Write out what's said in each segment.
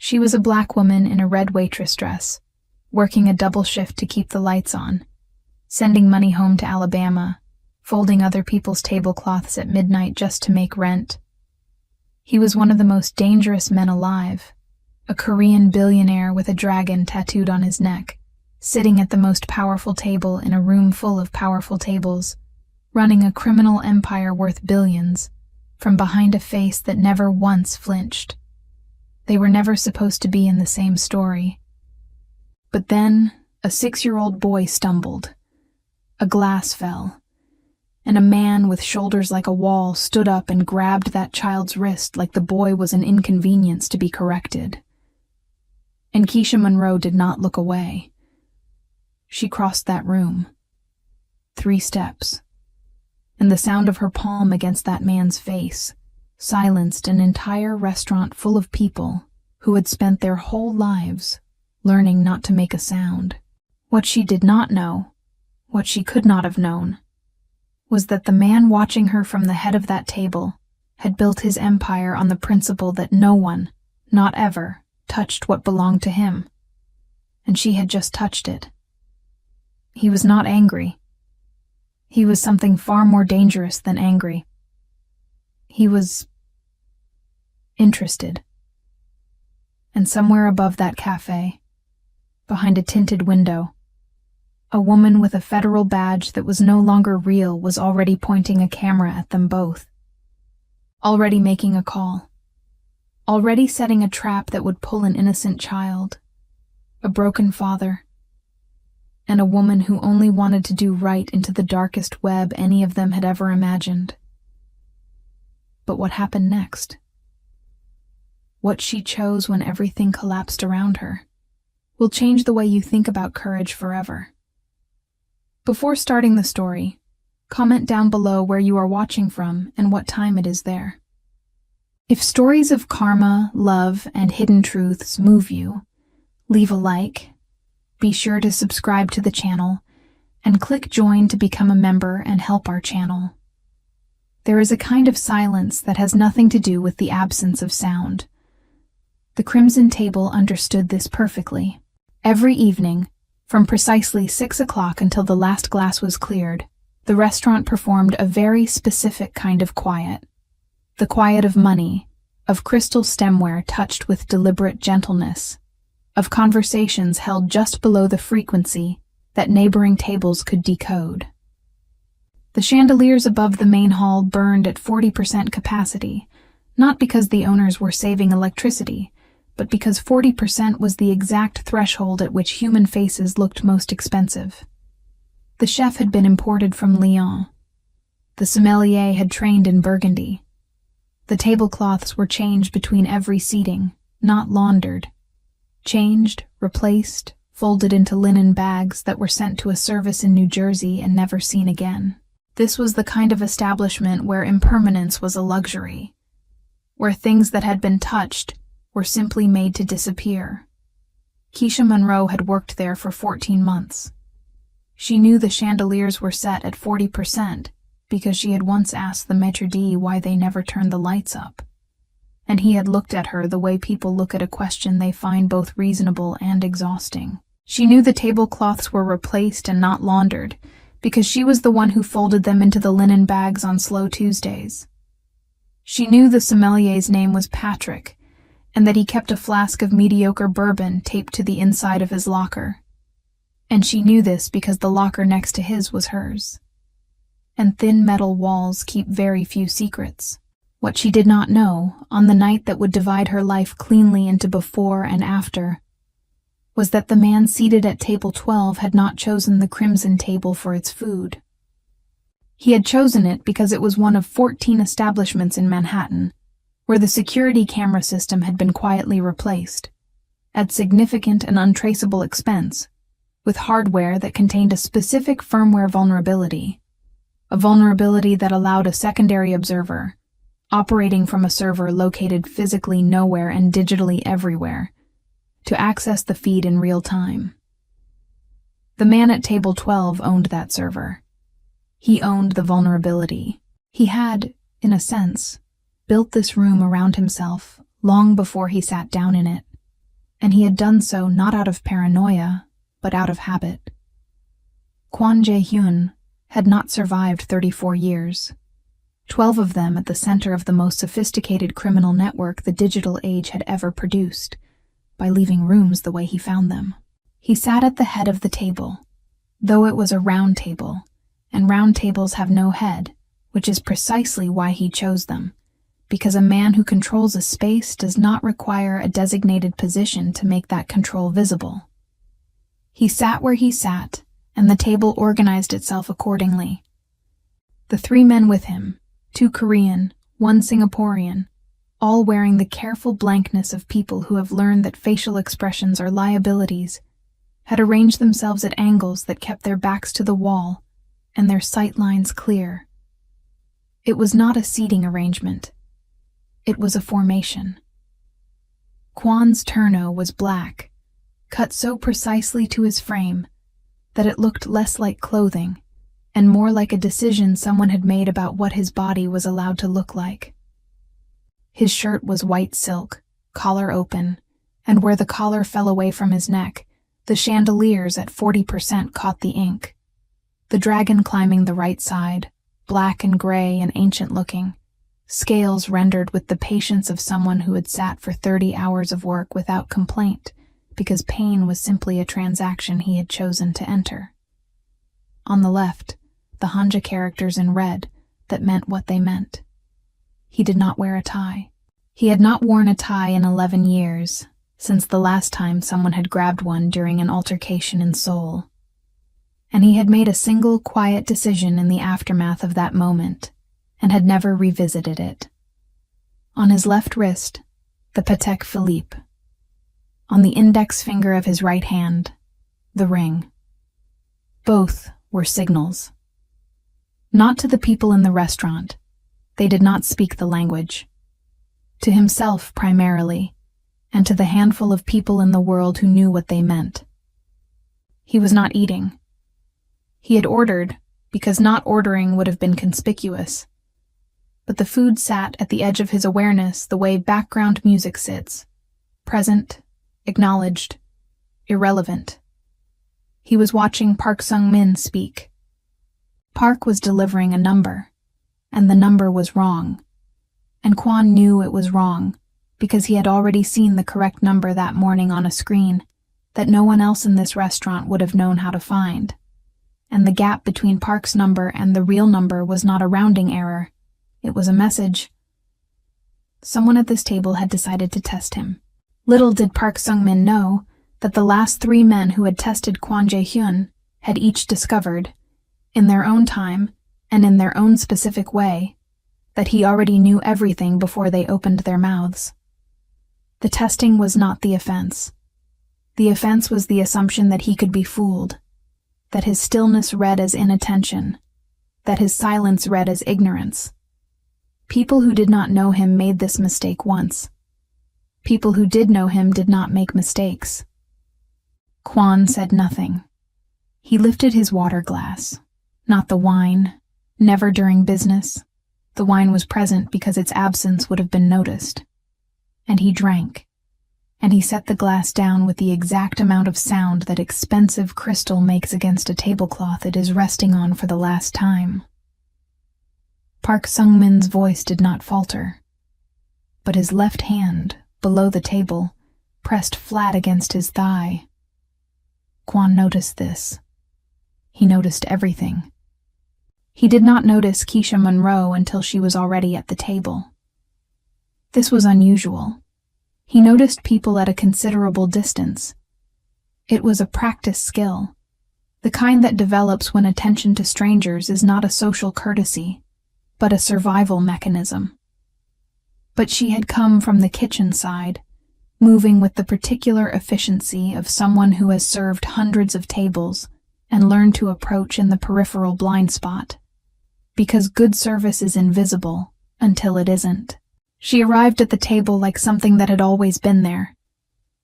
She was a black woman in a red waitress dress, working a double shift to keep the lights on, sending money home to Alabama, folding other people's tablecloths at midnight just to make rent. He was one of the most dangerous men alive, a Korean billionaire with a dragon tattooed on his neck, sitting at the most powerful table in a room full of powerful tables, running a criminal empire worth billions, from behind a face that never once flinched. They were never supposed to be in the same story. But then, a 6-year-old boy stumbled. A glass fell, and a man with shoulders like a wall stood up and grabbed that child's wrist like the boy was an inconvenience to be corrected. And Keisha Monroe did not look away. She crossed that room. 3 steps. And the sound of her palm against that man's face silenced an entire restaurant full of people who had spent their whole lives learning not to make a sound. What she did not know, what she could not have known, was that the man watching her from the head of that table had built his empire on the principle that no one, not ever, touched what belonged to him. And she had just touched it. He was not angry. He was something far more dangerous than angry. He was interested. And somewhere above that cafe, behind a tinted window, a woman with a federal badge that was no longer real was already pointing a camera at them both. Already making a call. Already setting a trap that would pull an innocent child, a broken father, and a woman who only wanted to do right into the darkest web any of them had ever imagined. But what happened next? What she chose when everything collapsed around her will change the way you think about courage forever. Before starting the story, comment down below where you are watching from and what time it is there. If stories of karma, love, and hidden truths move you, leave a like, be sure to subscribe to the channel, and click join to become a member and help our channel. There is a kind of silence that has nothing to do with the absence of sound. The Crimson Table understood this perfectly. Every evening, from precisely 6 o'clock until the last glass was cleared, the restaurant performed a very specific kind of quiet. The quiet of money, of crystal stemware touched with deliberate gentleness, of conversations held just below the frequency that neighboring tables could decode. The chandeliers above the main hall burned at 40% capacity, not because the owners were saving electricity, but because 40% was the exact threshold at which human faces looked most expensive. The chef had been imported from Lyon. The sommelier had trained in Burgundy. The tablecloths were changed between every seating, not laundered. Changed, replaced, folded into linen bags that were sent to a service in New Jersey and never seen again. This was the kind of establishment where impermanence was a luxury, where things that had been touched were simply made to disappear. Keisha Monroe had worked there for 14 months. She knew the chandeliers were set at 40% because she had once asked the maitre d' why they never turned the lights up. And he had looked at her the way people look at a question they find both reasonable and exhausting. She knew the tablecloths were replaced and not laundered, because she was the one who folded them into the linen bags on slow Tuesdays. She knew the sommelier's name was Patrick, and that he kept a flask of mediocre bourbon taped to the inside of his locker. And she knew this because the locker next to his was hers. And thin metal walls keep very few secrets. What she did not know, on the night that would divide her life cleanly into before and after, was that the man seated at table 12 had not chosen the Crimson Table for its food. He had chosen it because it was one of 14 establishments in Manhattan, where the security camera system had been quietly replaced, at significant and untraceable expense, with hardware that contained a specific firmware vulnerability, a vulnerability that allowed a secondary observer, operating from a server located physically nowhere and digitally everywhere, to access the feed in real time. The man at table 12 owned that server. He owned the vulnerability. He had, in a sense, built this room around himself long before he sat down in it. and he had done so not out of paranoia, but out of habit. Kwon Jae-hyun had not survived 34 years, 12 of them at the center of the most sophisticated criminal network the digital age had ever produced, by leaving rooms the way he found them. He sat at the head of the table, though it was a round table, and round tables have no head, which is precisely why he chose them, because a man who controls a space does not require a designated position to make that control visible. He sat where he sat, and the table organized itself accordingly. The 3 men with him, 2 Korean, 1 Singaporean, all wearing the careful blankness of people who have learned that facial expressions are liabilities, had arranged themselves at angles that kept their backs to the wall and their sight lines clear. It was not a seating arrangement. It was a formation. Kwon's turno was black, cut so precisely to his frame that it looked less like clothing and more like a decision someone had made about what his body was allowed to look like. His shirt was white silk, collar open, and where the collar fell away from his neck, the chandeliers at 40% caught the ink. The dragon climbing the right side, black and gray and ancient-looking, scales rendered with the patience of someone who had sat for 30 hours of work without complaint, because pain was simply a transaction he had chosen to enter. On the left, the Hanja characters in red that meant what they meant. He did not wear a tie. He had not worn a tie in 11 years, since the last time someone had grabbed one during an altercation in Seoul. And he had made a single quiet decision in the aftermath of that moment, and had never revisited it. On his left wrist, the Patek Philippe. On the index finger of his right hand, the ring. Both were signals. Not to the people in the restaurant. They did not speak the language. To himself primarily, and to the handful of people in the world who knew what they meant. He was not eating. He had ordered, because not ordering would have been conspicuous. But the food sat at the edge of his awareness the way background music sits, present, acknowledged, irrelevant. He was watching Park Sung-min speak. Park was delivering a number, and the number was wrong. And Kwon knew it was wrong, because he had already seen the correct number that morning on a screen that no one else in this restaurant would have known how to find. And the gap between Park's number and the real number was not a rounding error. It was a message. Someone at this table had decided to test him. Little did Park Sung-min know that the last 3 men who had tested Kwon Jae-hyun had each discovered, in their own time and in their own specific way, that he already knew everything before they opened their mouths. The testing was not the offense. The offense was the assumption that he could be fooled, that his stillness read as inattention, that his silence read as ignorance. People who did not know him made this mistake once. People who did know him did not make mistakes. Kwon said nothing. He lifted his water glass, not the wine, never during business. The wine was present because its absence would have been noticed. And he drank. And he set the glass down with the exact amount of sound that expensive crystal makes against a tablecloth it is resting on for the last time. Park Sung-min's voice did not falter, but his left hand, below the table, pressed flat against his thigh. Kwon noticed this. He noticed everything. He did not notice Keisha Monroe until she was already at the table. This was unusual. He noticed people at a considerable distance. It was a practiced skill, the kind that develops when attention to strangers is not a social courtesy, but a survival mechanism. But she had come from the kitchen side, moving with the particular efficiency of someone who has served hundreds of tables and learned to approach in the peripheral blind spot, because good service is invisible until it isn't. She arrived at the table like something that had always been there,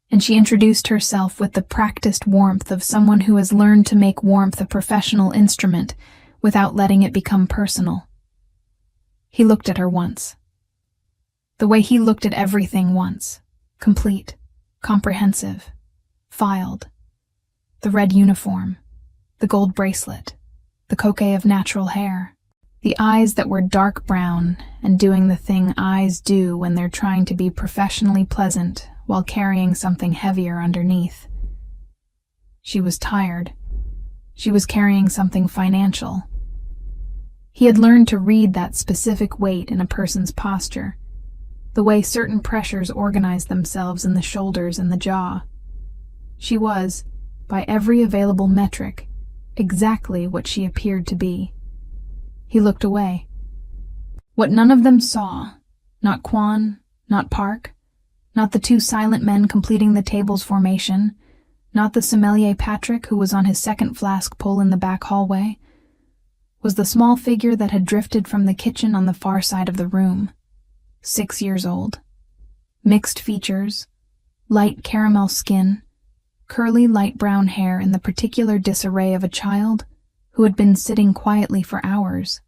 and she introduced herself with the practiced warmth of someone who has learned to make warmth a professional instrument without letting it become personal. He looked at her once. The way he looked at everything once, complete, comprehensive, filed. The red uniform, the gold bracelet, the coquet of natural hair, the eyes that were dark brown and doing the thing eyes do when they're trying to be professionally pleasant while carrying something heavier underneath. She was tired. She was carrying something financial. He had learned to read that specific weight in a person's posture, the way certain pressures organize themselves in the shoulders and the jaw. She was, by every available metric, exactly what she appeared to be. He looked away. What none of them saw, not Quan, not Park, not the two silent men completing the table's formation, not the sommelier Patrick who was on his second flask pull in the back hallway, was the small figure that had drifted from the kitchen on the far side of the room. 6 years old. Mixed features, light caramel skin, curly light brown hair in the particular disarray of a child who had been sitting quietly for hours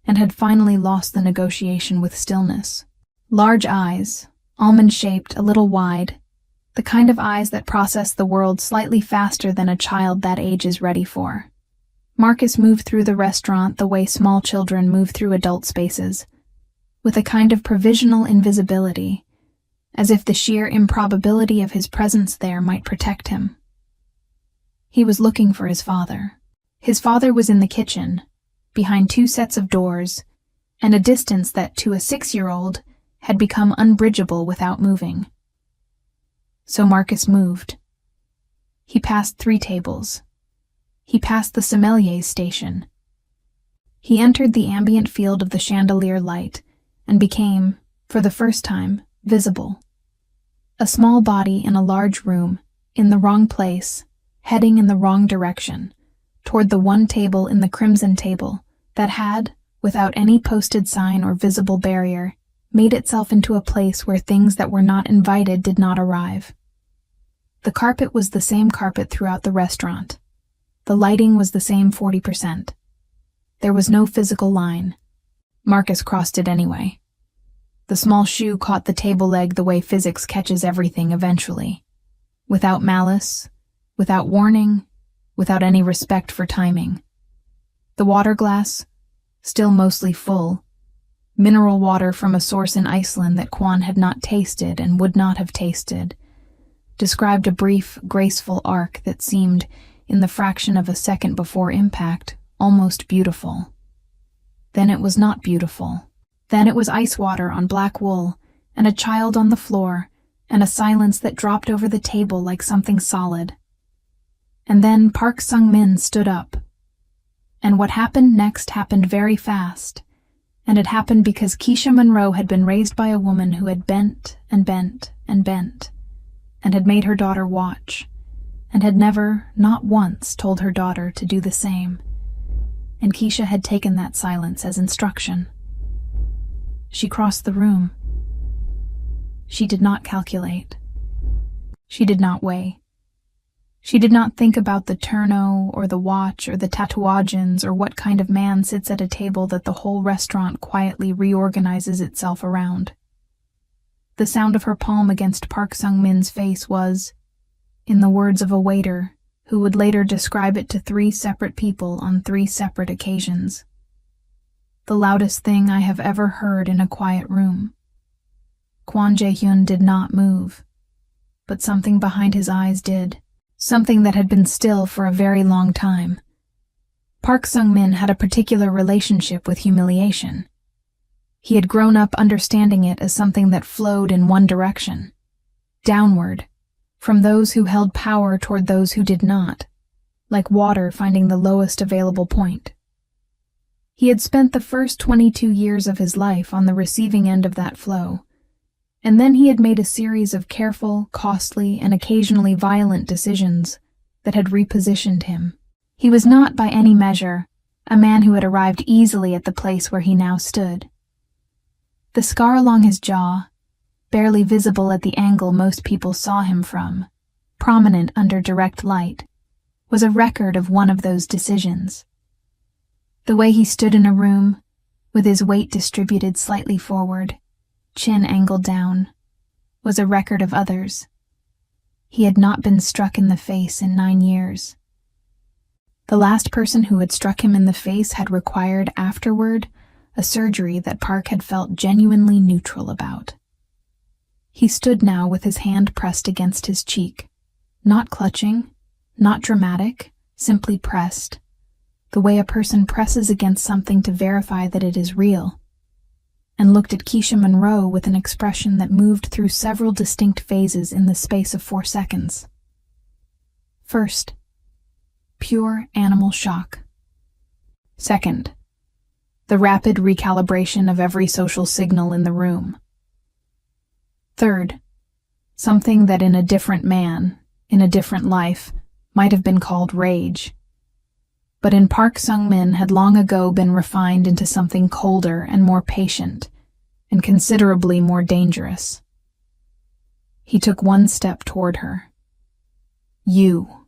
and had finally lost the negotiation with stillness. Large eyes, almond-shaped, a little wide, the kind of eyes that process the world slightly faster than a child that age is ready for. Marcus moved through the restaurant the way small children move through adult spaces, with a kind of provisional invisibility, as if the sheer improbability of his presence there might protect him. He was looking for his father. His father was in the kitchen, behind 2 sets of doors, and a distance that, to a 6-year-old, had become unbridgeable without moving. So Marcus moved. He passed 3 tables. He passed the sommelier's station. He entered the ambient field of the chandelier light and became, for the first time, visible. A small body in a large room, in the wrong place, heading in the wrong direction, toward the one table in the crimson table that had, without any posted sign or visible barrier, made itself into a place where things that were not invited did not arrive. The carpet was the same carpet throughout the restaurant. The lighting was the same 40%. There was no physical line. Marcus crossed it anyway. The small shoe caught the table leg the way physics catches everything eventually. Without malice, without warning, without any respect for timing. The water glass, still mostly full, mineral water from a source in Iceland that Quan had not tasted and would not have tasted, described a brief, graceful arc that seemed, in the fraction of a second before impact, almost beautiful. Then it was not beautiful. Then it was ice water on black wool, and a child on the floor, and a silence that dropped over the table like something solid. And then Park Sung-min stood up. And what happened next happened very fast, and it happened because Keisha Monroe had been raised by a woman who had bent and bent and bent, and had made her daughter watch, and had never, not once, told her daughter to do the same. And Keisha had taken that silence as instruction. She crossed the room. She did not calculate. She did not weigh. She did not think about the turno or the watch or the tatuagens or what kind of man sits at a table that the whole restaurant quietly reorganizes itself around. The sound of her palm against Park Sung-min's face was, in the words of a waiter who would later describe it to 3 separate people on 3 separate occasions, the loudest thing I have ever heard in a quiet room. Kwon Jae-hyun did not move, but something behind his eyes did, something that had been still for a very long time. Park Sung-min had a particular relationship with humiliation. He had grown up understanding it as something that flowed in one direction, downward, from those who held power toward those who did not, like water finding the lowest available point. He had spent the first 22 years of his life on the receiving end of that flow, and then he had made a series of careful, costly, and occasionally violent decisions that had repositioned him. He was not, by any measure, a man who had arrived easily at the place where he now stood. The scar along his jaw, barely visible at the angle most people saw him from, prominent under direct light, was a record of one of those decisions. The way he stood in a room, with his weight distributed slightly forward, chin angled down, was a record of others. He had not been struck in the face in 9 years. The last person who had struck him in the face had required, afterward, a surgery that Park had felt genuinely neutral about. He stood now with his hand pressed against his cheek, not clutching, not dramatic, simply pressed, the way a person presses against something to verify that it is real, and looked at Keisha Monroe with an expression that moved through several distinct phases in the space of 4 seconds. First, pure animal shock. Second, the rapid recalibration of every social signal in the room. Third, something that in a different man, in a different life, might have been called rage, but in Park Sung-min had long ago been refined into something colder and more patient, and considerably more dangerous. He took one step toward her. "You."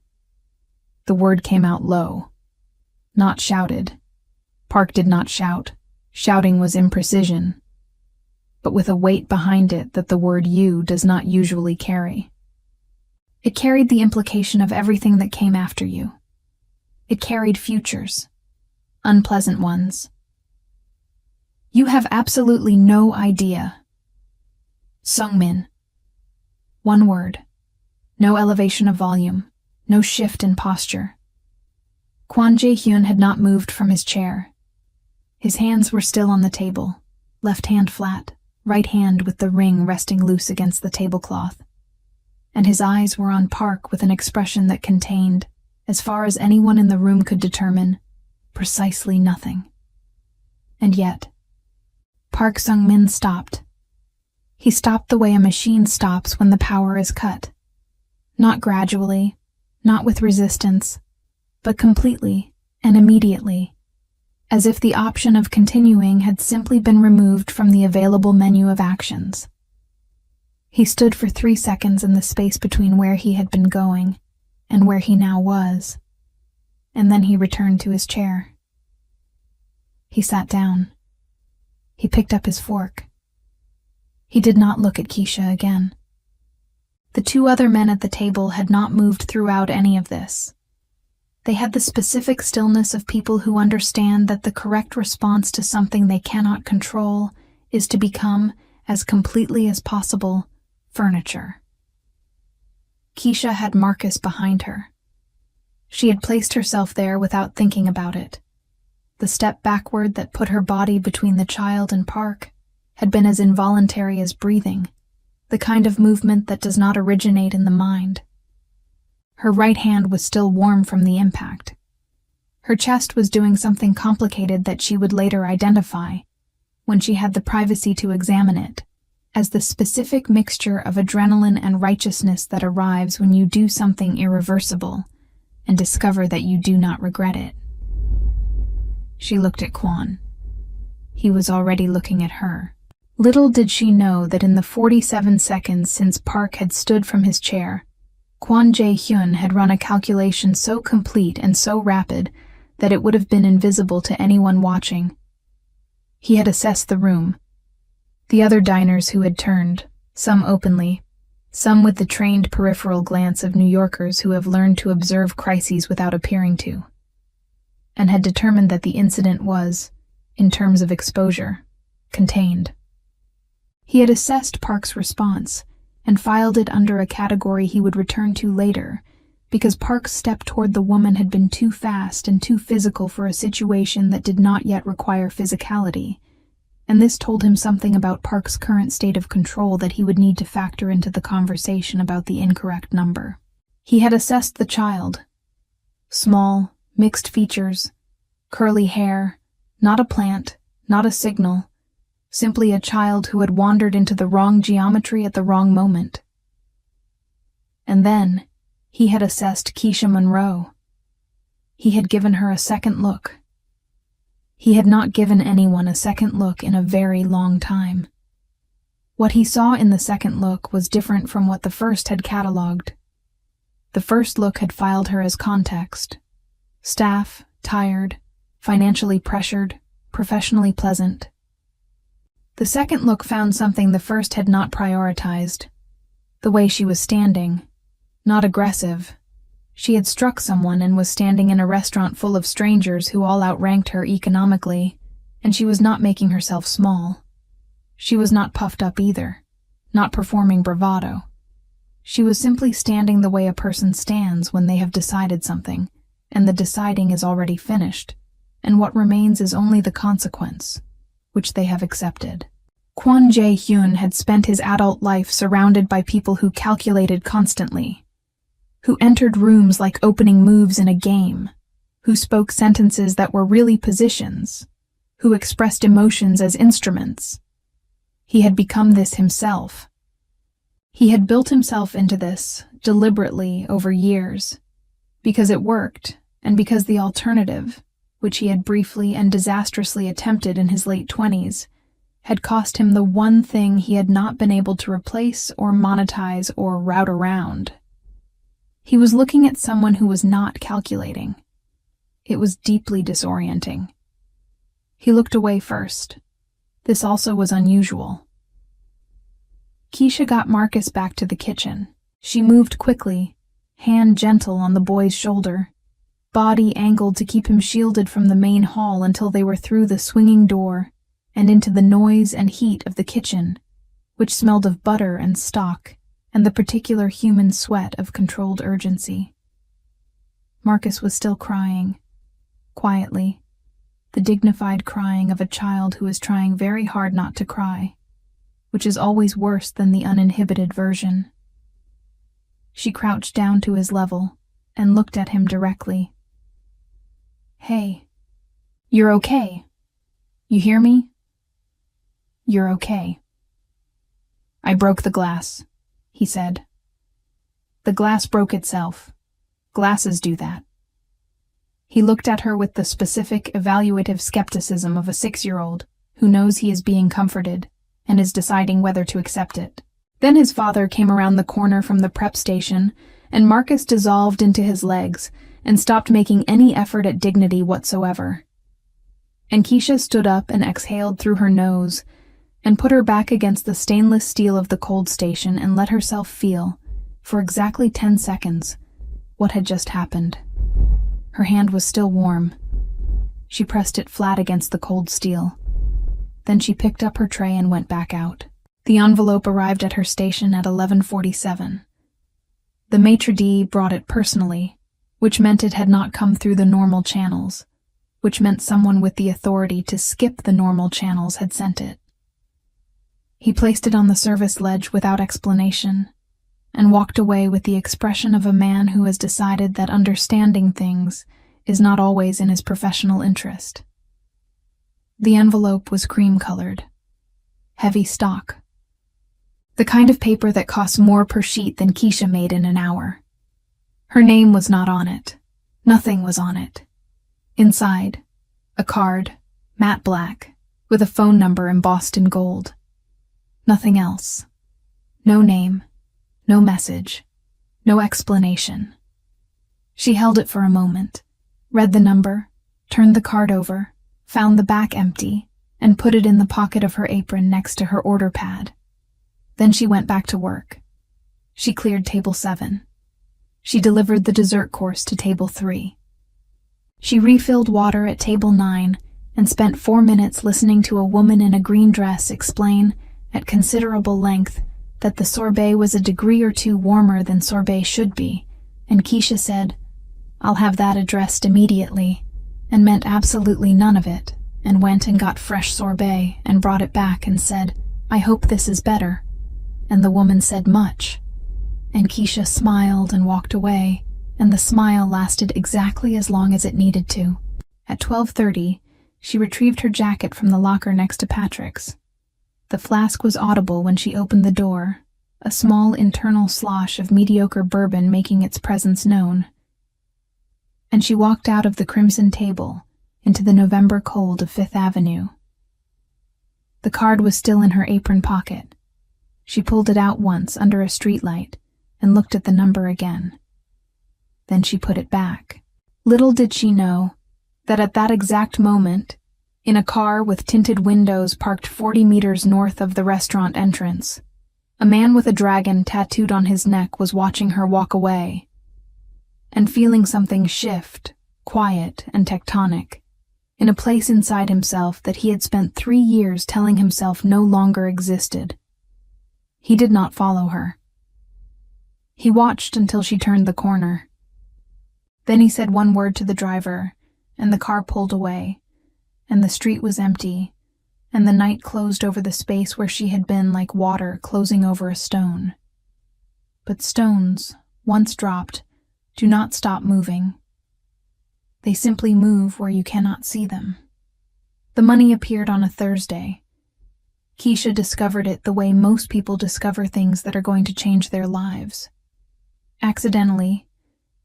The word came out low, not shouted. Park did not shout. Shouting was imprecision, but with a weight behind it that the word "you" does not usually carry. It carried the implication of everything that came after you. It carried futures, unpleasant ones. "You have absolutely no idea." Sung-min. One word. No elevation of volume. No shift in posture. Kwon Jae-hyun had not moved from his chair. His hands were still on the table, left hand flat, right hand with the ring resting loose against the tablecloth. And his eyes were on Park with an expression that contained, as far as anyone in the room could determine, precisely nothing. And yet, Park Sung-min stopped. He stopped the way a machine stops when the power is cut. Not gradually, not with resistance, but completely and immediately, as if the option of continuing had simply been removed from the available menu of actions. He stood for 3 seconds in the space between where he had been going and where he now was, and then he returned to his chair. He sat down. He picked up his fork. He did not look at Keisha again. The 2 other men at the table had not moved throughout any of this. They had the specific stillness of people who understand that the correct response to something they cannot control is to become, as completely as possible, furniture. Keisha had Marcus behind her. She had placed herself there without thinking about it. The step backward that put her body between the child and Park had been as involuntary as breathing, the kind of movement that does not originate in the mind. Her right hand was still warm from the impact. Her chest was doing something complicated that she would later identify, when she had the privacy to examine it, as the specific mixture of adrenaline and righteousness that arrives when you do something irreversible and discover that you do not regret it. She looked at Kwon. He was already looking at her. Little did she know that in the 47 seconds since Park had stood from his chair, Kwon Jae-hyun had run a calculation so complete and so rapid that it would have been invisible to anyone watching. He had assessed the room. The other diners who had turned, some openly, some with the trained peripheral glance of New Yorkers who have learned to observe crises without appearing to, and had determined that the incident was, in terms of exposure, contained. He had assessed Park's response and filed it under a category he would return to later, because Park's step toward the woman had been too fast and too physical for a situation that did not yet require physicality, and this told him something about Park's current state of control that he would need to factor into the conversation about the incorrect number. He had assessed the child. Small, mixed features, curly hair, not a plant, not a signal, simply a child who had wandered into the wrong geometry at the wrong moment. And then, he had assessed Keisha Monroe. He had given her a second look. He had not given anyone a second look in a very long time. What he saw in the second look was different from what the first had catalogued. The first look had filed her as context. Staff, tired, financially pressured, professionally pleasant. The second look found something the first had not prioritized. The way she was standing. not aggressive. She had struck someone and was standing in a restaurant full of strangers who all outranked her economically, and she was not making herself small. She was not puffed up either, not performing bravado. She was simply standing the way a person stands when they have decided something, and the deciding is already finished, and what remains is only the consequence, which they have accepted. Kwon Jae-hyun had spent his adult life surrounded by people who calculated constantly, who entered rooms like opening moves in a game, who spoke sentences that were really positions, who expressed emotions as instruments. He had become this himself. He had built himself into this, deliberately, over years, because it worked, and because the alternative, which he had briefly and disastrously attempted in his late 20s, had cost him the one thing he had not been able to replace or monetize or route around. He was looking at someone who was not calculating. It was deeply disorienting. He looked away first. This also was unusual. Keisha got Marcus back to the kitchen. She moved quickly, hand gentle on the boy's shoulder, body angled to keep him shielded from the main hall until they were through the swinging door and into the noise and heat of the kitchen, which smelled of butter and stock and the particular human sweat of controlled urgency. Marcus was still crying, quietly, the dignified crying of a child who is trying very hard not to cry, which is always worse than the uninhibited version. She crouched down to his level and looked at him directly. "Hey, you're okay. You hear me? You're okay." "I broke the glass," he said. "The glass broke itself. Glasses do that." He looked at her with the specific, evaluative skepticism of a 6-year-old who knows he is being comforted and is deciding whether to accept it. Then his father came around the corner from the prep station, and Marcus dissolved into his legs and stopped making any effort at dignity whatsoever. And Keisha stood up and exhaled through her nose and put her back against the stainless steel of the cold station and let herself feel, for exactly 10 seconds, what had just happened. Her hand was still warm. She pressed it flat against the cold steel. Then she picked up her tray and went back out. The envelope arrived at her station at 11:47. The maitre d' brought it personally, which meant it had not come through the normal channels, which meant someone with the authority to skip the normal channels had sent it. He placed it on the service ledge without explanation, and walked away with the expression of a man who has decided that understanding things is not always in his professional interest. The envelope was cream-colored, heavy stock, the kind of paper that costs more per sheet than Keisha made in an hour. Her name was not on it. Nothing was on it. Inside, a card, matte black, with a phone number embossed in gold. Nothing else. No name, no message, no explanation. She held it for a moment, read the number, turned the card over, found the back empty, and put it in the pocket of her apron next to her order pad. Then she went back to work. She cleared table 7. She delivered the dessert course to table 3. She refilled water at table 9 and spent 4 minutes listening to a woman in a green dress explain, at considerable length, that the sorbet was a degree or 2 warmer than sorbet should be, and Keisha said, "I'll have that addressed immediately," and meant absolutely none of it, and went and got fresh sorbet and brought it back and said, "I hope this is better," and the woman said much, and Keisha smiled and walked away, and the smile lasted exactly as long as it needed to. At 12:30, she retrieved her jacket from the locker next to Patrick's. The flask was audible when she opened the door, a small internal slosh of mediocre bourbon making its presence known. And she walked out of the crimson table into the November cold of Fifth Avenue. The card was still in her apron pocket. She pulled it out once under a streetlight and looked at the number again. Then she put it back. Little did she know that at that exact moment, in a car with tinted windows parked 40 meters north of the restaurant entrance, A man with a dragon tattooed on his neck was watching her walk away, and feeling something shift, quiet and tectonic, in a place inside himself that he had spent 3 years telling himself no longer existed. He did not follow her. He watched until she turned the corner. Then he said one word to the driver, and the car pulled away, and the street was empty, and the night closed over the space where she had been like water closing over a stone. But stones, once dropped, do not stop moving. They simply move where you cannot see them. The money appeared on a Thursday. Keisha discovered it the way most people discover things that are going to change their lives. Accidentally,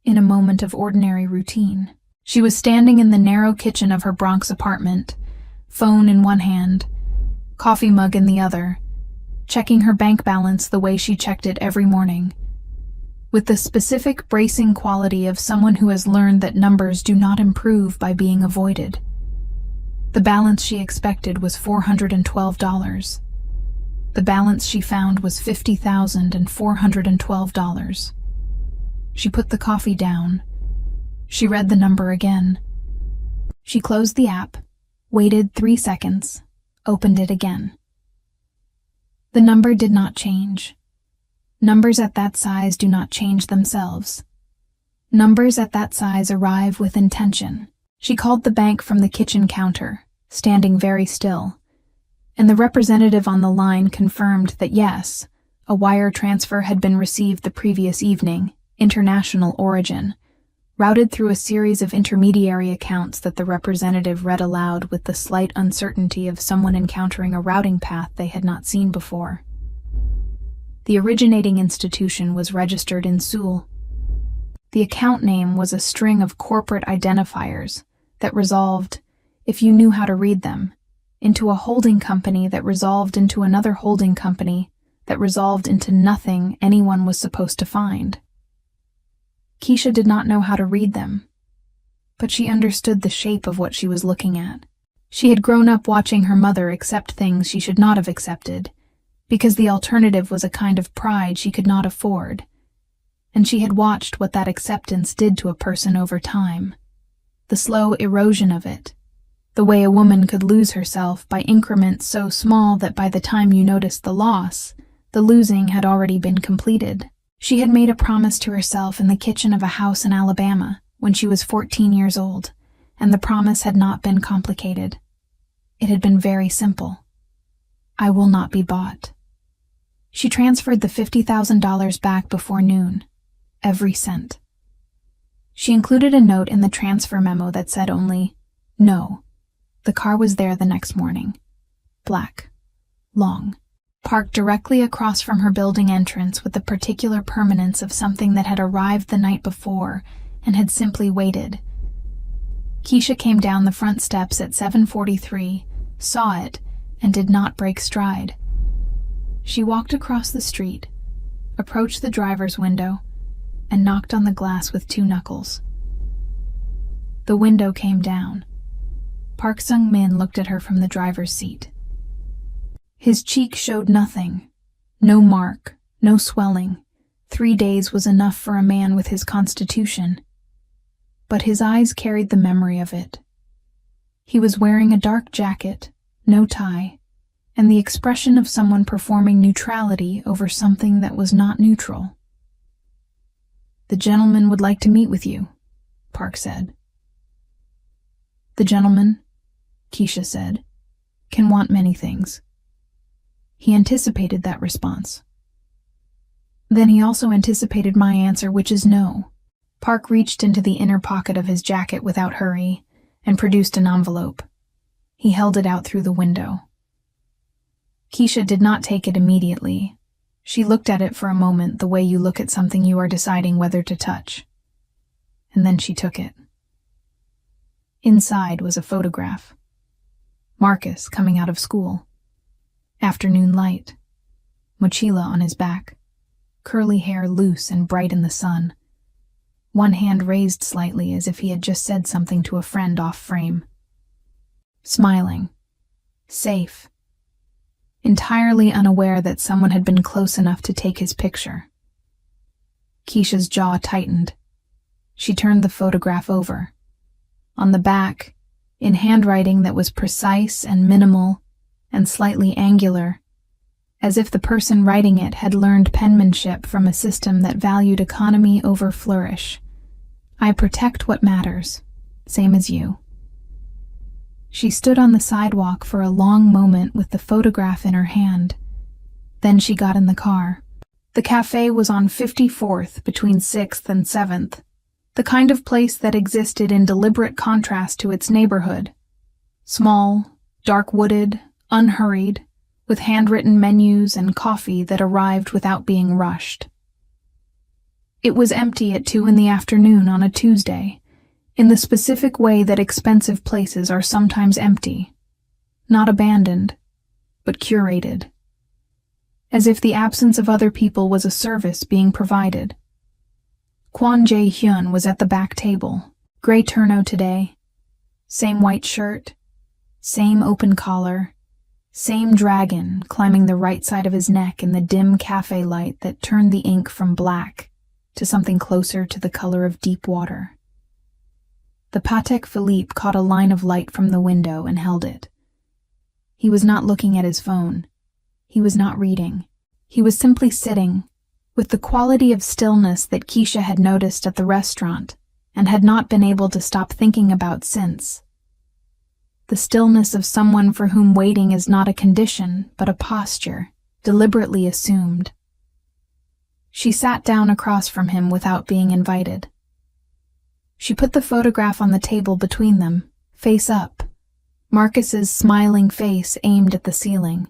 in a moment of ordinary routine. She was standing in the narrow kitchen of her Bronx apartment, phone in one hand, coffee mug in the other, checking her bank balance the way she checked it every morning, with the specific bracing quality of someone who has learned that numbers do not improve by being avoided. The balance she expected was $412. The balance she found was $50,412. She put the coffee down. She read the number again. She closed the app, waited 3 seconds, opened it again. The number did not change. Numbers at that size do not change themselves. Numbers at that size arrive with intention. She called the bank from the kitchen counter, standing very still, and the representative on the line confirmed that yes, a wire transfer had been received the previous evening, international origin, routed through a series of intermediary accounts that the representative read aloud with the slight uncertainty of someone encountering a routing path they had not seen before. The originating institution was registered in Seoul. The account name was a string of corporate identifiers that resolved, if you knew how to read them, into a holding company that resolved into another holding company that resolved into nothing anyone was supposed to find. Keisha did not know how to read them, but she understood the shape of what she was looking at. She had grown up watching her mother accept things she should not have accepted, because the alternative was a kind of pride she could not afford, and she had watched what that acceptance did to a person over time, the slow erosion of it, the way a woman could lose herself by increments so small that by the time you noticed the loss, the losing had already been completed. She had made a promise to herself in the kitchen of a house in Alabama when she was 14 years old, and the promise had not been complicated. It had been very simple. I will not be bought. She transferred the $50,000 back before noon, every cent. She included a note in the transfer memo that said only, no. The car was there the next morning. Black. Long. Parked directly across from her building entrance with the particular permanence of something that had arrived the night before and had simply waited. Keisha came down the front steps at 7:43, saw it, and did not break stride. She walked across the street, approached the driver's window, and knocked on the glass with 2 knuckles. The window came down. Park Sung-min looked at her from the driver's seat. His cheek showed nothing. No mark, no swelling. 3 days was enough for a man with his constitution. But his eyes carried the memory of it. He was wearing a dark jacket, no tie, and the expression of someone performing neutrality over something that was not neutral. The gentleman would like to meet with you, Park said. The gentleman, Keisha said, can want many things. He anticipated that response. Then he also anticipated my answer, which is no. Park reached into the inner pocket of his jacket without hurry and produced an envelope. He held it out through the window. Keisha did not take it immediately. She looked at it for a moment the way you look at something you are deciding whether to touch. And then she took it. Inside was a photograph. Marcus coming out of school. Afternoon light. Mochila on his back. Curly hair loose and bright in the sun. One hand raised slightly as if he had just said something to a friend off frame. Smiling. Safe. entirely unaware that someone had been close enough to take his picture. Keisha's jaw tightened. She turned the photograph over. On the back, in handwriting that was precise and minimal and slightly angular, as if the person writing it had learned penmanship from a system that valued economy over flourish. I protect what matters, same as you. She stood on the sidewalk for a long moment with the photograph in her hand. Then she got in the car. The cafe was on 54th between 6th and 7th, the kind of place that existed in deliberate contrast to its neighborhood. Small, dark-wooded, unhurried, with handwritten menus and coffee that arrived without being rushed. It was empty at 2 p.m. on a Tuesday, in the specific way that expensive places are sometimes empty, not abandoned, but curated, as if the absence of other people was a service being provided. Kwon Jae-hyun was at the back table, gray turno today, same white shirt, same open collar, same dragon climbing the right side of his neck in the dim cafe light that turned the ink from black to something closer to the color of deep water. The Patek Philippe caught a line of light from the window and held it. He was not looking at his phone. He was not reading. He was simply sitting, with the quality of stillness that Keisha had noticed at the restaurant and had not been able to stop thinking about since. The stillness of someone for whom waiting is not a condition, but a posture, deliberately assumed. She sat down across from him without being invited. She put the photograph on the table between them, face up, Marcus's smiling face aimed at the ceiling.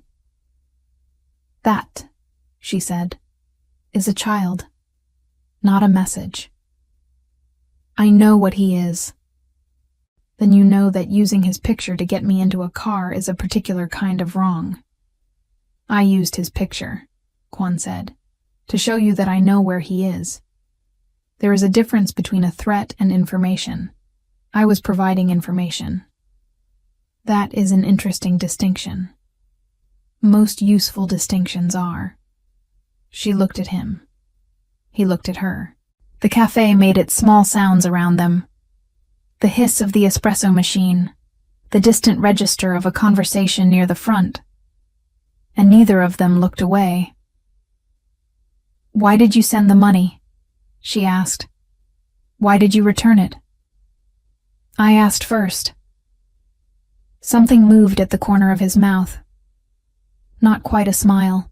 "That," she said, "is a child, not a message. I know what he is." "Then you know that using his picture to get me into a car is a particular kind of wrong." "I used his picture," Kwon said, "to show you that I know where he is. There is a difference between a threat and information. I was providing information." "That is an interesting distinction. Most useful distinctions are." She looked at him. He looked at her. The cafe made its small sounds around them. The hiss of the espresso machine, the distant register of a conversation near the front. And neither of them looked away. "Why did you send the money?" she asked. "Why did you return it?" "I asked first." Something moved at the corner of his mouth. Not quite a smile.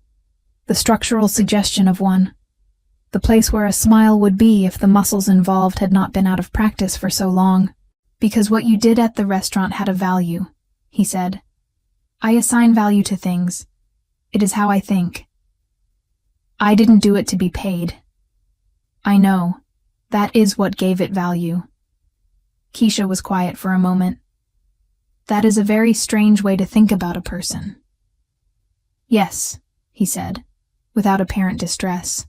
The structural suggestion of one. The place where a smile would be if the muscles involved had not been out of practice for so long. "Because what you did at the restaurant had a value," he said. "I assign value to things. It is how I think. I didn't do it to be paid. I know. That is what gave it value." Keisha was quiet for a moment. "That is a very strange way to think about a person." "Yes," he said, without apparent distress.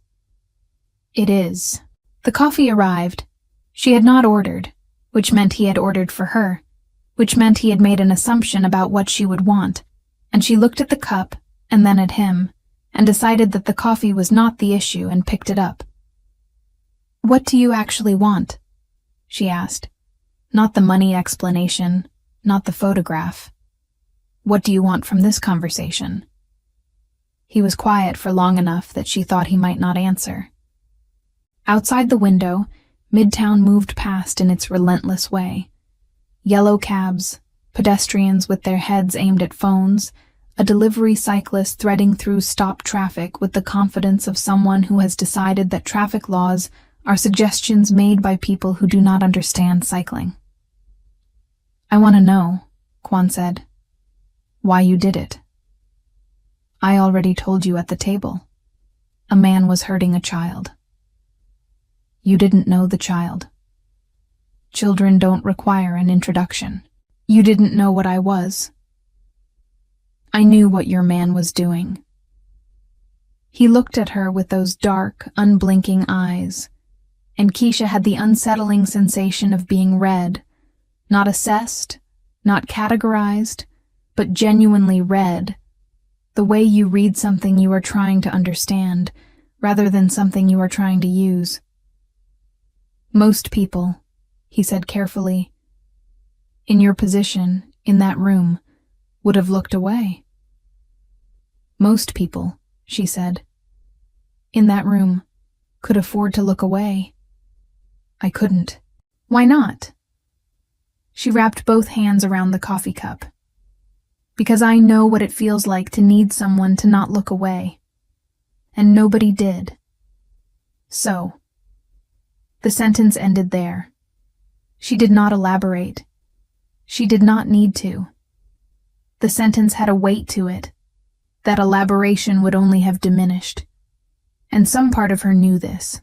"It is." The coffee arrived. She had not ordered, which meant he had ordered for her, which meant he had made an assumption about what she would want, and she looked at the cup and then at him, and decided that the coffee was not the issue and picked it up. "What do you actually want?" she asked. Not the money explanation, not the photograph. "What do you want from this conversation?" He was quiet for long enough that she thought he might not answer. Outside the window, Midtown moved past in its relentless way. Yellow cabs, pedestrians with their heads aimed at phones, a delivery cyclist threading through stopped traffic with the confidence of someone who has decided that traffic laws are suggestions made by people who do not understand cycling. "I want to know," Kwon said, "why you did it." "I already told you at the table. A man was hurting a child." "You didn't know the child." "Children don't require an introduction." "You didn't know what I was." "I knew what your man was doing." He looked at her with those dark, unblinking eyes, and Keisha had the unsettling sensation of being read, not assessed, not categorized, but genuinely read, The way you read something you are trying to understand, rather than something you are trying to use. Most people, he said carefully, in your position, in that room, would have looked away. Most people, she said, in that room, could afford to look away. I couldn't. Why not? She wrapped both hands around the coffee cup. Because I know what it feels like to need someone to not look away. And nobody did. So, the sentence ended there. She did not elaborate. She did not need to. The sentence had a weight to it. That elaboration would only have diminished. And some part of her knew this.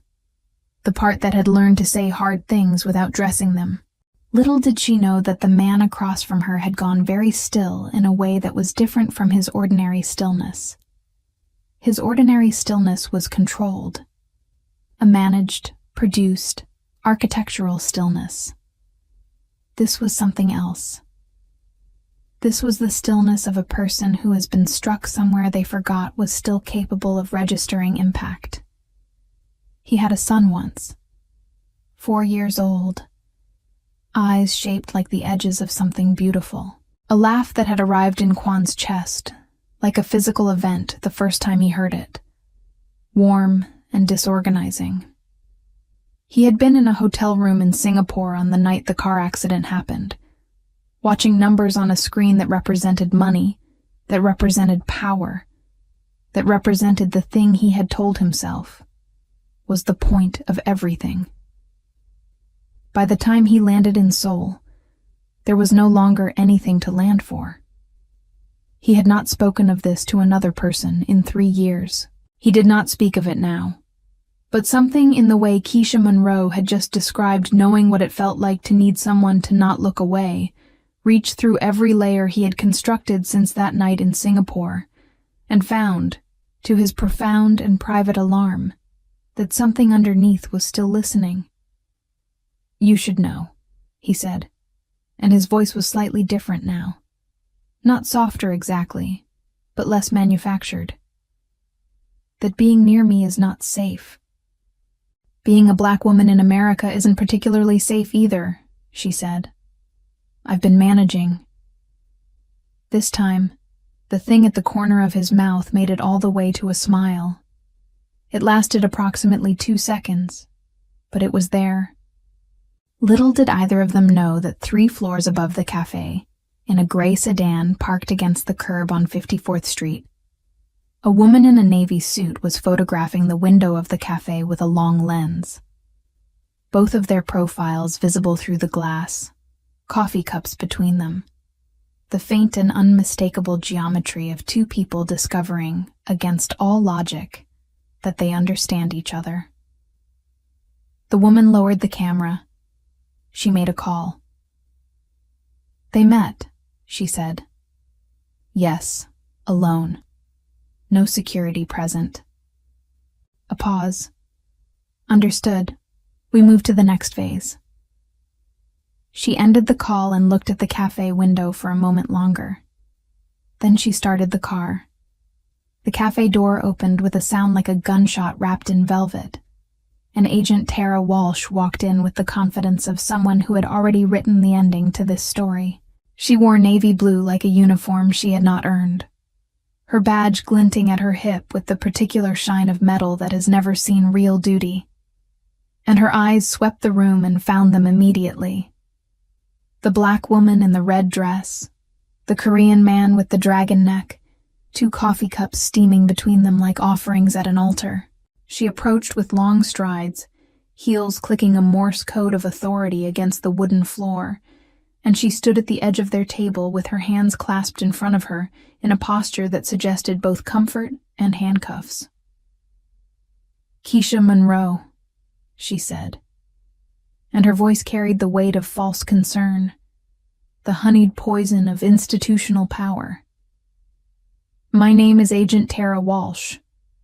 The part that had learned to say hard things without dressing them. Little did she know that the man across from her had gone very still in a way that was different from his ordinary stillness. His ordinary stillness was controlled. A managed, produced, architectural stillness. This was something else. This was the stillness of a person who has been struck somewhere they forgot was still capable of registering impact. He had a son once, 4 years old, eyes shaped like the edges of something beautiful, a laugh that had arrived in Kwan's chest, like a physical event the first time he heard it, warm and disorganizing. He had been in a hotel room in Singapore on the night the car accident happened, watching numbers on a screen that represented money, that represented power, that represented the thing he had told himself was the point of everything. By the time he landed in Seoul, there was no longer anything to land for. He had not spoken of this to another person in 3 years. He did not speak of it now. But something in the way Keisha Monroe had just described knowing what it felt like to need someone to not look away reached through every layer he had constructed since that night in Singapore, and found, to his profound and private alarm, that something underneath was still listening. You should know, he said, and his voice was slightly different now. Not softer exactly, but less manufactured. That being near me is not safe. Being a black woman in America isn't particularly safe either, she said. I've been managing. This time, the thing at the corner of his mouth made it all the way to a smile. It lasted approximately 2 seconds, but it was there. Little did either of them know that 3 floors above the cafe, in a gray sedan parked against the curb on 54th Street, a woman in a navy suit was photographing the window of the cafe with a long lens. Both of their profiles visible through the glass, coffee cups between them. The faint and unmistakable geometry of 2 people discovering, against all logic, that they understand each other. The woman lowered the camera. She made a call. They met, she said. Yes, alone. No security present. A pause. Understood. We move to the next phase. She ended the call and looked at the cafe window for a moment longer. Then she started the car. The cafe door opened with a sound like a gunshot wrapped in velvet, and Agent Tara Walsh walked in with the confidence of someone who had already written the ending to this story. She wore navy blue like a uniform she had not earned, her badge glinting at her hip with the particular shine of metal that has never seen real duty. And her eyes swept the room and found them immediately. The black woman in the red dress, the Korean man with the dragon neck, 2 coffee cups steaming between them like offerings at an altar. She approached with long strides, heels clicking a Morse code of authority against the wooden floor, and she stood at the edge of their table with her hands clasped in front of her in a posture that suggested both comfort and handcuffs. Keisha Monroe, she said, and her voice carried the weight of false concern, the honeyed poison of institutional power. My name is Agent Tara Walsh,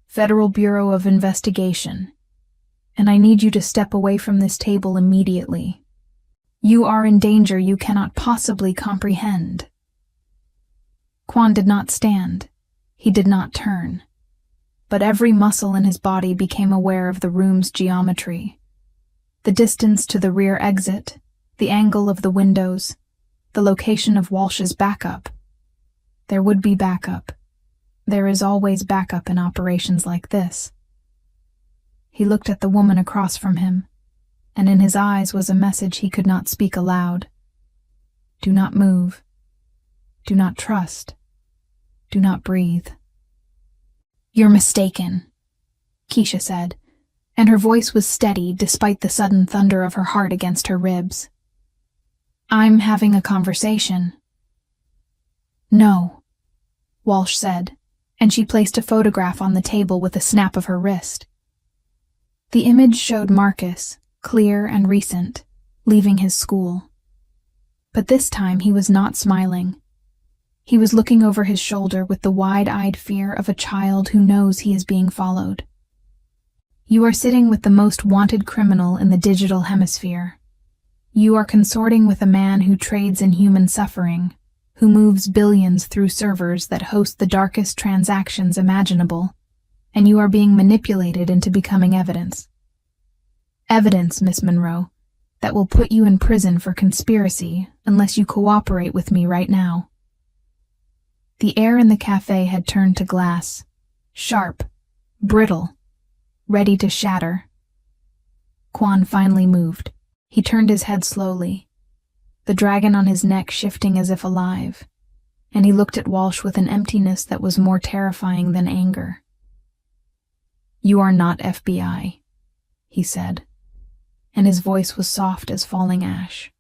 Federal Bureau of Investigation, and I need you to step away from this table immediately. You are in danger you cannot possibly comprehend. Kwan did not stand. He did not turn, but every muscle in his body became aware of the room's geometry. The distance to the rear exit, the angle of the windows, the location of Walsh's backup. There would be backup. There is always backup in operations like this. He looked at the woman across from him, and in his eyes was a message he could not speak aloud. Do not move. Do not trust. Do not breathe. You're mistaken, Keisha said, and her voice was steady despite the sudden thunder of her heart against her ribs. I'm having a conversation. No, Walsh said, and she placed a photograph on the table with a snap of her wrist. The image showed Marcus, clear and recent, leaving his school. But this time he was not smiling. He was looking over his shoulder with the wide-eyed fear of a child who knows he is being followed. You are sitting with the most wanted criminal in the digital hemisphere. You are consorting with a man who trades in human suffering, who moves billions through servers that host the darkest transactions imaginable, and you are being manipulated into becoming evidence. Evidence, Miss Monroe, that will put you in prison for conspiracy unless you cooperate with me right now. The air in the cafe had turned to glass, sharp, brittle, ready to shatter. Quan finally moved. He turned his head slowly, the dragon on his neck shifting as if alive, and he looked at Walsh with an emptiness that was more terrifying than anger. You are not FBI, he said, and his voice was soft as falling ash.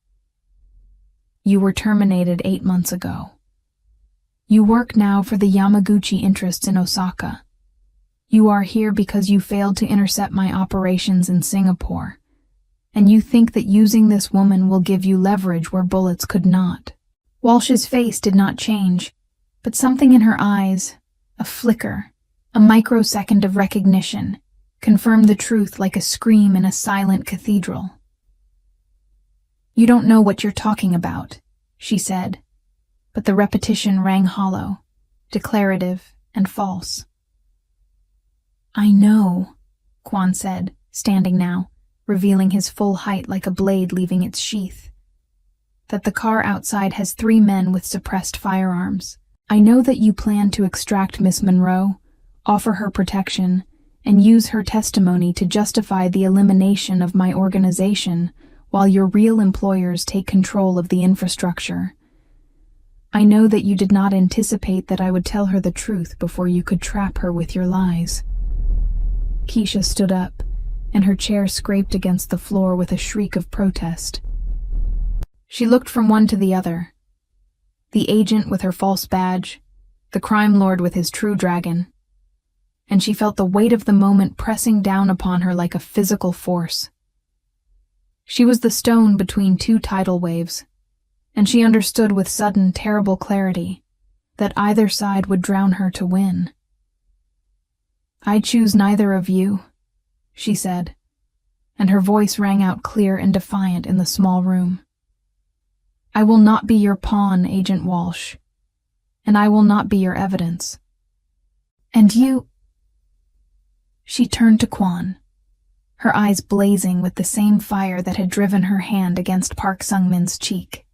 You were terminated 8 months ago. You work now for the Yamaguchi interests in Osaka. You are here because you failed to intercept my operations in Singapore, and you think that using this woman will give you leverage where bullets could not. Walsh's face did not change, but something in her eyes, a flicker, a microsecond of recognition, confirmed the truth like a scream in a silent cathedral. You don't know what you're talking about, she said, but the repetition rang hollow, declarative, and false. I know, Quan said, standing now, revealing his full height like a blade leaving its sheath. That the car outside has 3 men with suppressed firearms. I know that you plan to extract Miss Monroe, offer her protection, and use her testimony to justify the elimination of my organization while your real employers take control of the infrastructure. I know that you did not anticipate that I would tell her the truth before you could trap her with your lies. Keisha stood up, and her chair scraped against the floor with a shriek of protest. She looked from one to the other. The agent with her false badge, the crime lord with his true dragon, and she felt the weight of the moment pressing down upon her like a physical force. She was the stone between 2 tidal waves, and she understood with sudden, terrible clarity that either side would drown her to win. I choose neither of you, she said, and her voice rang out clear and defiant in the small room. I will not be your pawn, Agent Walsh, and I will not be your evidence. And you... She turned to Quan, her eyes blazing with the same fire that had driven her hand against Park Sung-min's cheek.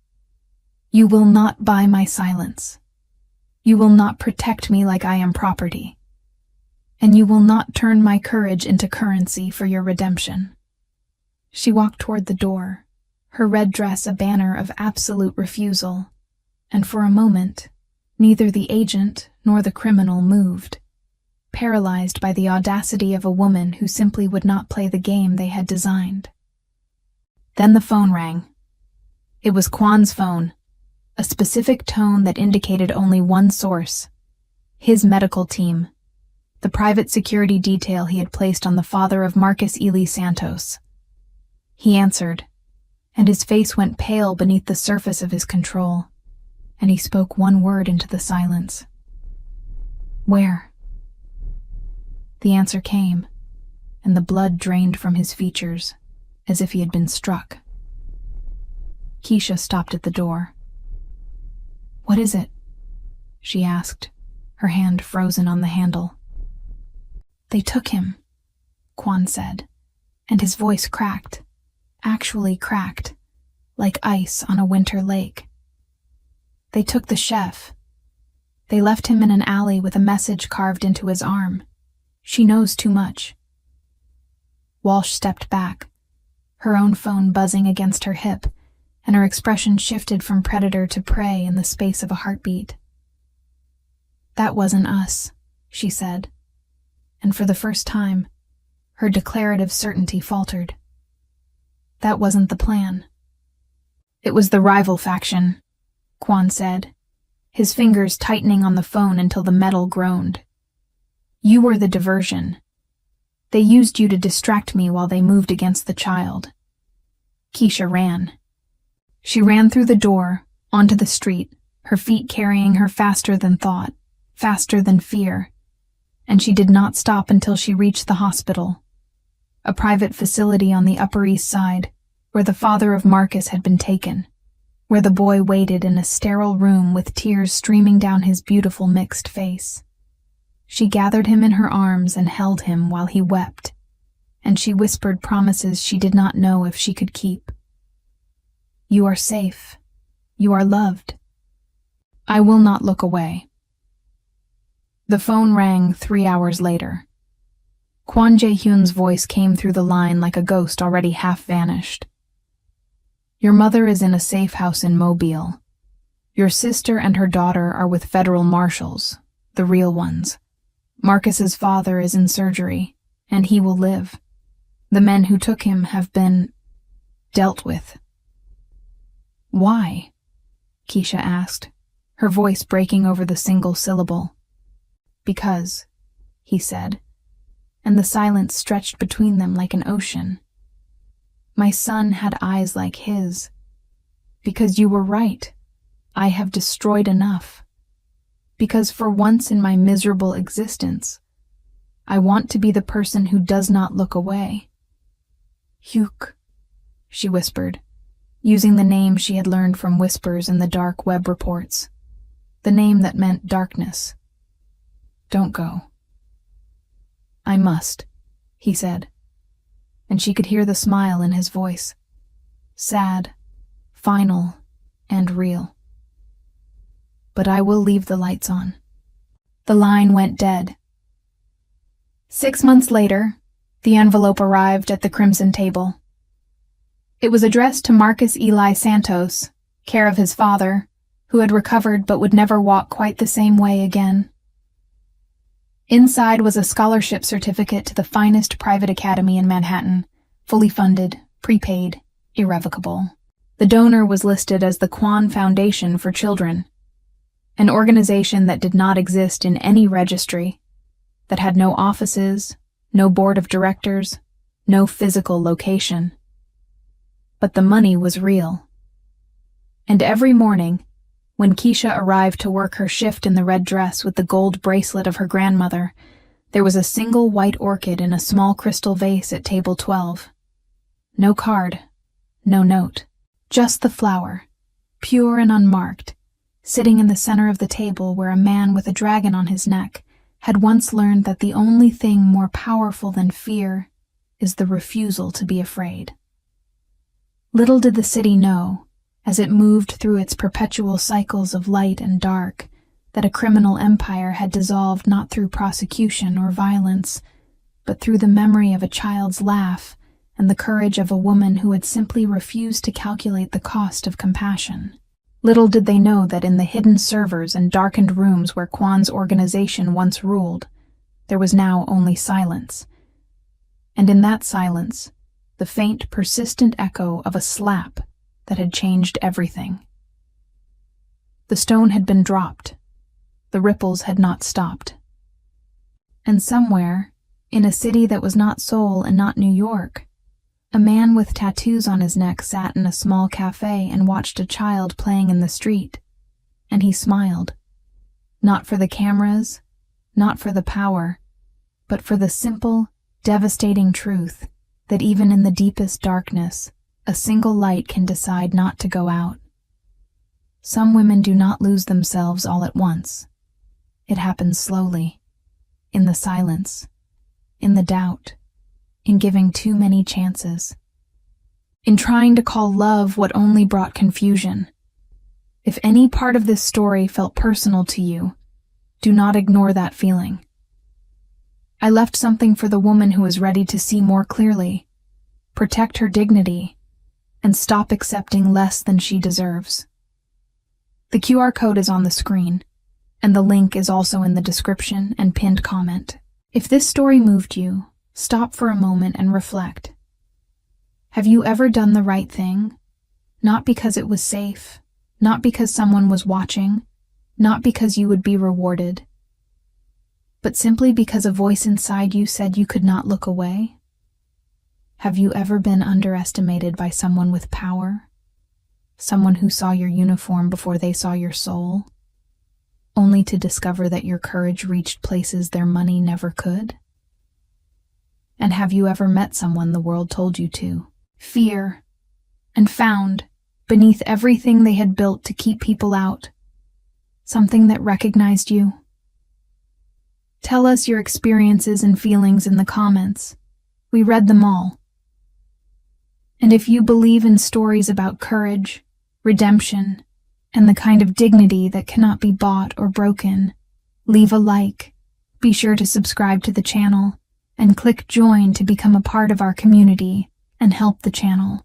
You will not buy my silence. You will not protect me like I am property. And you will not turn my courage into currency for your redemption. She walked toward the door, her red dress a banner of absolute refusal, and for a moment, neither the agent nor the criminal moved, paralyzed by the audacity of a woman who simply would not play the game they had designed. Then the phone rang. It was Quan's phone, a specific tone that indicated only one source: his medical team, the private security detail he had placed on the father of Marcus Ely Santos. He answered, and his face went pale beneath the surface of his control, and he spoke one word into the silence. Where? The answer came, and the blood drained from his features, as if he had been struck. Keisha stopped at the door. What is it? She asked, her hand frozen on the handle. "They took him," Quan said, and his voice cracked, actually cracked, like ice on a winter lake. "They took the chef. They left him in an alley with a message carved into his arm. She knows too much." Walsh stepped back, her own phone buzzing against her hip, and her expression shifted from predator to prey in the space of a heartbeat. "That wasn't us," she said, and for the first time, her declarative certainty faltered. "That wasn't the plan." "It was the rival faction," Quan said, his fingers tightening on the phone until the metal groaned. "You were the diversion. They used you to distract me while they moved against the child." Keisha ran. She ran through the door, onto the street, her feet carrying her faster than thought, faster than fear, and she did not stop until she reached the hospital, a private facility on the Upper East Side, where the father of Marcus had been taken, where the boy waited in a sterile room with tears streaming down his beautiful mixed face. She gathered him in her arms and held him while he wept, and she whispered promises she did not know if she could keep. "You are safe. You are loved. I will not look away." The phone rang 3 hours later. Kwon Jae-hyun's voice came through the line like a ghost already half vanished. "Your mother is in a safe house in Mobile. Your sister and her daughter are with federal marshals, the real ones. Marcus's father is in surgery, and he will live. The men who took him have been dealt with." "Why?" Keisha asked, her voice breaking over the single syllable. "Because," he said, and the silence stretched between them like an ocean. "My son had eyes like his. Because you were right. I have destroyed enough. Because for once in my miserable existence, I want to be the person who does not look away." "Hyuk," she whispered, using the name she had learned from whispers in the dark web reports, the name that meant darkness. "Don't go." "I must," he said, and she could hear the smile in his voice, sad, final, and real. "But I will leave the lights on." The line went dead. 6 months later, the envelope arrived at the Crimson Table. It was addressed to Marcus Eli Santos, care of his father, who had recovered but would never walk quite the same way again. Inside was a scholarship certificate to the finest private academy in Manhattan, fully funded, prepaid, irrevocable. The donor was listed as the Kwan Foundation for Children, an organization that did not exist in any registry, that had no offices, no board of directors, no physical location. But the money was real. And every morning, when Keisha arrived to work her shift in the red dress with the gold bracelet of her grandmother, there was a single white orchid in a small crystal vase at table 12. No card, no note, just the flower, pure and unmarked, sitting in the center of the table where a man with a dragon on his neck had once learned that the only thing more powerful than fear is the refusal to be afraid. Little did the city know, as it moved through its perpetual cycles of light and dark, that a criminal empire had dissolved not through prosecution or violence, but through the memory of a child's laugh and the courage of a woman who had simply refused to calculate the cost of compassion. Little did they know that in the hidden servers and darkened rooms where Kwan's organization once ruled, there was now only silence. And in that silence, the faint, persistent echo of a slap that had changed everything. The stone had been dropped. The ripples had not stopped. And somewhere, in a city that was not Seoul and not New York, a man with tattoos on his neck sat in a small cafe and watched a child playing in the street, and he smiled. Not for the cameras, not for the power, but for the simple, devastating truth that even in the deepest darkness, a single light can decide not to go out. Some women do not lose themselves all at once. It happens slowly, in the silence, in the doubt, in giving too many chances, in trying to call love what only brought confusion. If any part of this story felt personal to you, do not ignore that feeling. I left something for the woman who is ready to see more clearly, protect her dignity, and stop accepting less than she deserves. The QR code is on the screen, and the link is also in the description and pinned comment. If this story moved you, stop for a moment and reflect. Have you ever done the right thing? Not because it was safe, not because someone was watching, not because you would be rewarded, but simply because a voice inside you said you could not look away? Have you ever been underestimated by someone with power? Someone who saw your uniform before they saw your soul, only to discover that your courage reached places their money never could? And have you ever met someone the world told you to fear, and found, beneath everything they had built to keep people out, something that recognized you? Tell us your experiences and feelings in the comments. We read them all. And if you believe in stories about courage, redemption, and the kind of dignity that cannot be bought or broken, leave a like, be sure to subscribe to the channel, and click join to become a part of our community and help the channel.